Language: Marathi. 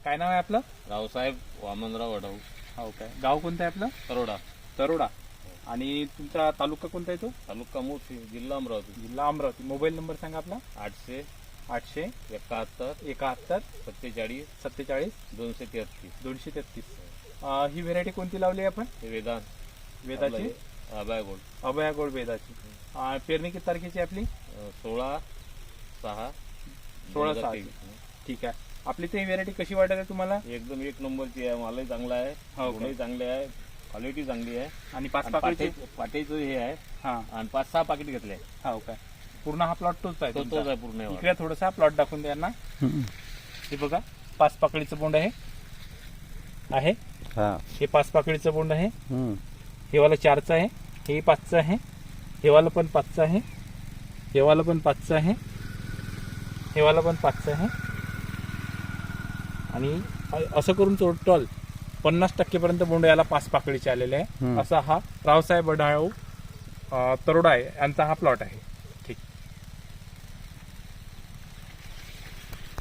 काय नाव आहे आपलं? रावसाहेब वामनराव वडाऊ. हो काय. गाव कोणतं आहे आपलं? तरोडा. तरोडा. आणि तुमचा तालुका कोणता आहे तो? तालुका मोठी, जिल्हा अमरावती. जिल्हा अमरावती. मोबाईल नंबर सांगा आपला. 800 800 71 71 47 47 233. 233. ही व्हेरायटी कोणती लावली आपण? हे वेदांत वेदाची. अभय गोल्ड. अभया गोल्ड वेदाची. पेरणी किती तारखेची आपली? 16/6. 16/6. ठीक आहे. आपली ती व्हेरायटी कशी वाटत आहे तुम्हाला? एकदम एक नंबरची आहे. मालही चांगला आहे, हो का? गुणही चांगले आहे, क्वालिटी चांगली आहे. आणि 5 पाकळीचे. पाट्याचं हे आहे. हा. आणि 5-6 पाकिट घेतले. हो काय. पूर्ण हा प्लॉट तोच आहे तोच तुमचा? आहे पूर्ण. इकडे थोडासा प्लॉट दाखवून द्या ना. हे बघा 5 पाकळीचं बोंड आहे. हे 5 पाकळीचं बोंड आहे. हे वाला 4चं आहे. हे 5चं आहे. हे वाला पण 5चं आहे. हे वाला पण 5चं आहे. हे वाला पण 5चं आहे. आणि असं करून टोटल 50% पर्यंत बोंड याला 5 पाकळीचे आलेले आहे. असा हा रावसाहेब वडाऊ तरोडा आहे यांचा हा प्लॉट आहे.